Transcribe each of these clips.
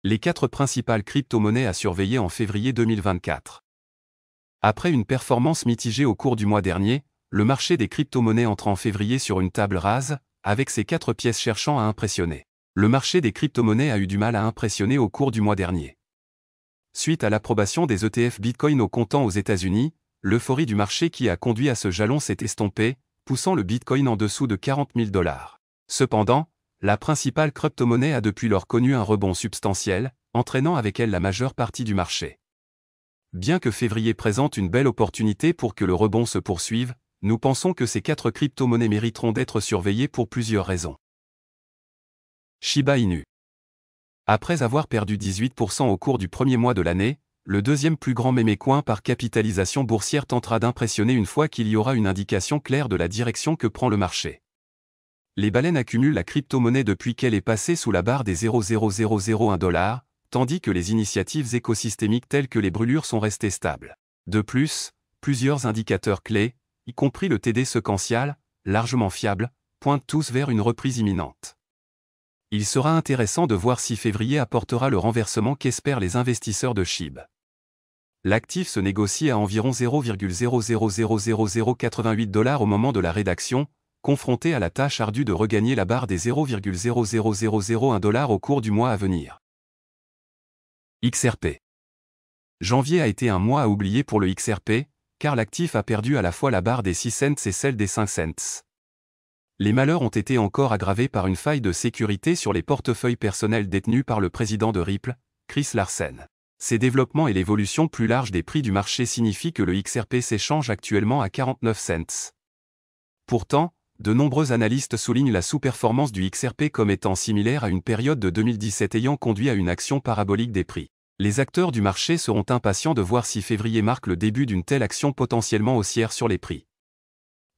Les 4 principales crypto-monnaies à surveiller en février 2024. Après une performance mitigée au cours du mois dernier, le marché des crypto-monnaies entre en février sur une table rase, avec ses 4 pièces cherchant à impressionner. Le marché des crypto-monnaies a eu du mal à impressionner au cours du mois dernier. Suite à l'approbation des ETF Bitcoin au comptant aux États-Unis, l'euphorie du marché qui a conduit à ce jalon s'est estompée, poussant le Bitcoin en dessous de 40 000 $. Cependant, la principale crypto-monnaie a depuis lors connu un rebond substantiel, entraînant avec elle la majeure partie du marché. Bien que février présente une belle opportunité pour que le rebond se poursuive, nous pensons que ces 4 crypto-monnaies mériteront d'être surveillées pour plusieurs raisons. Shiba Inu. Après avoir perdu 18% au cours du premier mois de l'année, le deuxième plus grand mémécoin par capitalisation boursière tentera d'impressionner une fois qu'il y aura une indication claire de la direction que prend le marché. Les baleines accumulent la crypto-monnaie depuis qu'elle est passée sous la barre des 0,0001 $, tandis que les initiatives écosystémiques telles que les brûlures sont restées stables. De plus, plusieurs indicateurs clés, y compris le TD séquentiel, largement fiable, pointent tous vers une reprise imminente. Il sera intéressant de voir si février apportera le renversement qu'espèrent les investisseurs de SHIB. L'actif se négocie à environ 0,000088 $ au moment de la rédaction, confronté à la tâche ardue de regagner la barre des 0,00001 $ au cours du mois à venir. XRP. Janvier a été un mois à oublier pour le XRP, car l'actif a perdu à la fois la barre des 6 cents et celle des 5 cents. Les malheurs ont été encore aggravés par une faille de sécurité sur les portefeuilles personnels détenus par le président de Ripple, Chris Larsen. Ces développements et l'évolution plus large des prix du marché signifient que le XRP s'échange actuellement à 49 cents. Pourtant, de nombreux analystes soulignent la sous-performance du XRP comme étant similaire à une période de 2017 ayant conduit à une action parabolique des prix. Les acteurs du marché seront impatients de voir si février marque le début d'une telle action potentiellement haussière sur les prix.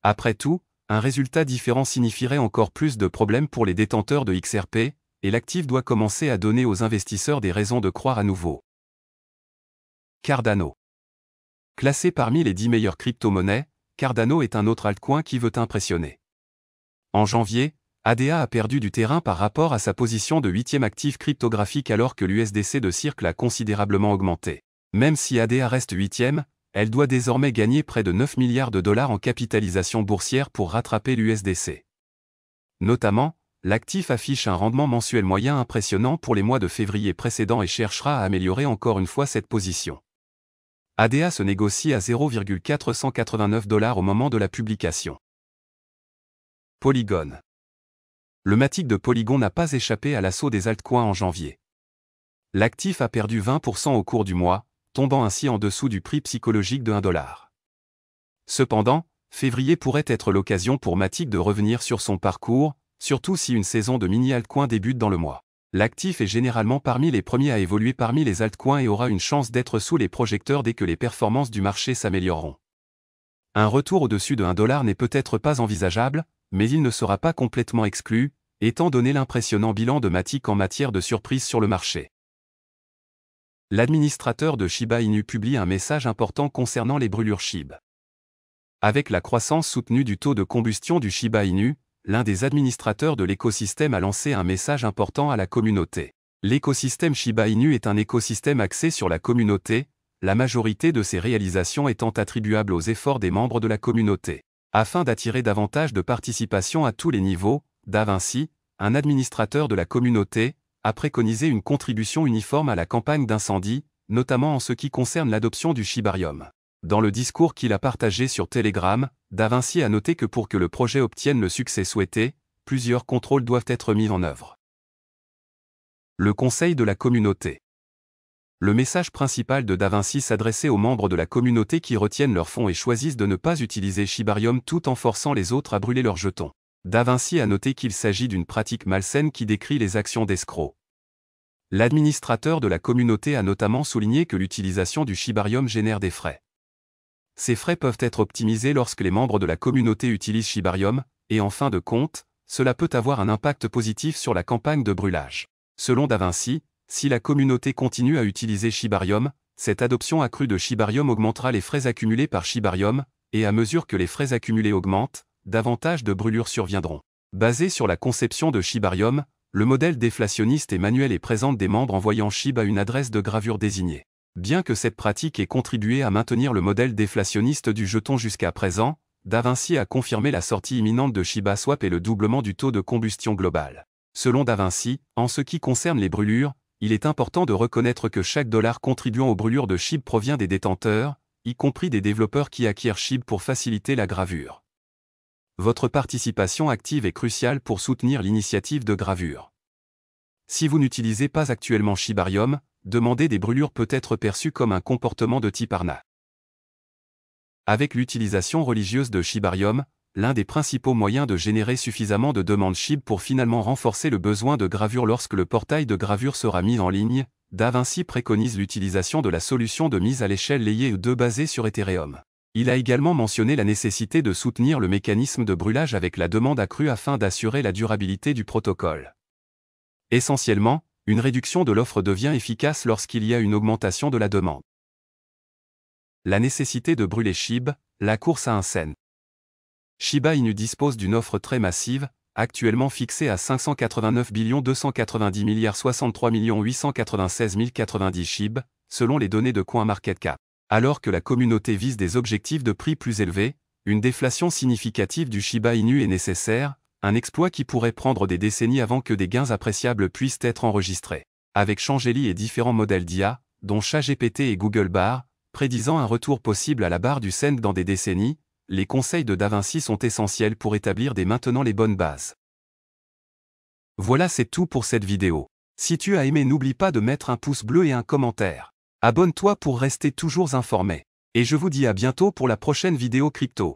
Après tout, un résultat différent signifierait encore plus de problèmes pour les détenteurs de XRP, et l'actif doit commencer à donner aux investisseurs des raisons de croire à nouveau. Cardano. Classé parmi les 10 meilleures crypto-monnaies, Cardano est un autre altcoin qui veut impressionner. En janvier, ADA a perdu du terrain par rapport à sa position de 8e actif cryptographique alors que l'USDC de Circle a considérablement augmenté. Même si ADA reste 8e, elle doit désormais gagner près de 9 milliards de dollars en capitalisation boursière pour rattraper l'USDC. Notamment, l'actif affiche un rendement mensuel moyen impressionnant pour les mois de février précédents et cherchera à améliorer encore une fois cette position. ADA se négocie à 0,489 $ au moment de la publication. Polygon. Le matic de Polygon n'a pas échappé à l'assaut des altcoins en janvier. L'actif a perdu 20% au cours du mois, tombant ainsi en dessous du prix psychologique de 1 $. Cependant, février pourrait être l'occasion pour Matic de revenir sur son parcours, surtout si une saison de mini-altcoins débute dans le mois. L'actif est généralement parmi les premiers à évoluer parmi les altcoins et aura une chance d'être sous les projecteurs dès que les performances du marché s'amélioreront. Un retour au-dessus de 1 $ n'est peut-être pas envisageable, mais il ne sera pas complètement exclu, étant donné l'impressionnant bilan de Matic en matière de surprise sur le marché. L'administrateur de Shiba Inu publie un message important concernant les brûlures SHIB. Avec la croissance soutenue du taux de combustion du Shiba Inu, l'un des administrateurs de l'écosystème a lancé un message important à la communauté. L'écosystème Shiba Inu est un écosystème axé sur la communauté, la majorité de ses réalisations étant attribuables aux efforts des membres de la communauté. Afin d'attirer davantage de participation à tous les niveaux, DaVinci, un administrateur de la communauté, a préconisé une contribution uniforme à la campagne d'incendie, notamment en ce qui concerne l'adoption du Shibarium. Dans le discours qu'il a partagé sur Telegram, DaVinci a noté que pour que le projet obtienne le succès souhaité, plusieurs contrôles doivent être mis en œuvre. Le conseil de la communauté. Le message principal de DaVinci s'adressait aux membres de la communauté qui retiennent leurs fonds et choisissent de ne pas utiliser Shibarium tout en forçant les autres à brûler leurs jetons. DaVinci a noté qu'il s'agit d'une pratique malsaine qui décrit les actions d'escrocs. L'administrateur de la communauté a notamment souligné que l'utilisation du Shibarium génère des frais. Ces frais peuvent être optimisés lorsque les membres de la communauté utilisent Shibarium, et en fin de compte, cela peut avoir un impact positif sur la campagne de brûlage. Selon DaVinci, si la communauté continue à utiliser Shibarium, cette adoption accrue de Shibarium augmentera les frais accumulés par Shibarium, et à mesure que les frais accumulés augmentent, davantage de brûlures surviendront. Basé sur la conception de Shibarium, Le modèle déflationniste est manuel et présente des membres envoyant SHIB à une adresse de gravure désignée. Bien que cette pratique ait contribué à maintenir le modèle déflationniste du jeton jusqu'à présent, DaVinci a confirmé la sortie imminente de Shiba Swap et le doublement du taux de combustion global. Selon DaVinci, en ce qui concerne les brûlures, il est important de reconnaître que chaque dollar contribuant aux brûlures de SHIB provient des détenteurs, y compris des développeurs qui acquièrent SHIB pour faciliter la gravure. Votre participation active est cruciale pour soutenir l'initiative de gravure. Si vous n'utilisez pas actuellement Shibarium, demander des brûlures peut être perçu comme un comportement de type arnaque. Avec l'utilisation religieuse de Shibarium, l'un des principaux moyens de générer suffisamment de demandes SHIB pour finalement renforcer le besoin de gravure lorsque le portail de gravure sera mis en ligne, DaVinci préconise l'utilisation de la solution de mise à l'échelle Layer 2 basée sur Ethereum. Il a également mentionné la nécessité de soutenir le mécanisme de brûlage avec la demande accrue afin d'assurer la durabilité du protocole. Essentiellement, une réduction de l'offre devient efficace lorsqu'il y a une augmentation de la demande. La nécessité de brûler SHIB, la course à un cent. Shiba Inu dispose d'une offre très massive, actuellement fixée à 589 290 063 896 090 SHIB, selon les données de CoinMarketCap. Alors que la communauté vise des objectifs de prix plus élevés, une déflation significative du Shiba Inu est nécessaire, un exploit qui pourrait prendre des décennies avant que des gains appréciables puissent être enregistrés. Avec Changeli et différents modèles d'IA, dont ChatGPT et Google Bar, prédisant un retour possible à la barre du cent dans des décennies, les conseils de DaVinci sont essentiels pour établir dès maintenant les bonnes bases. Voilà, c'est tout pour cette vidéo. Si tu as aimé, n'oublie pas de mettre un pouce bleu et un commentaire. Abonne-toi pour rester toujours informé. Et je vous dis à bientôt pour la prochaine vidéo crypto.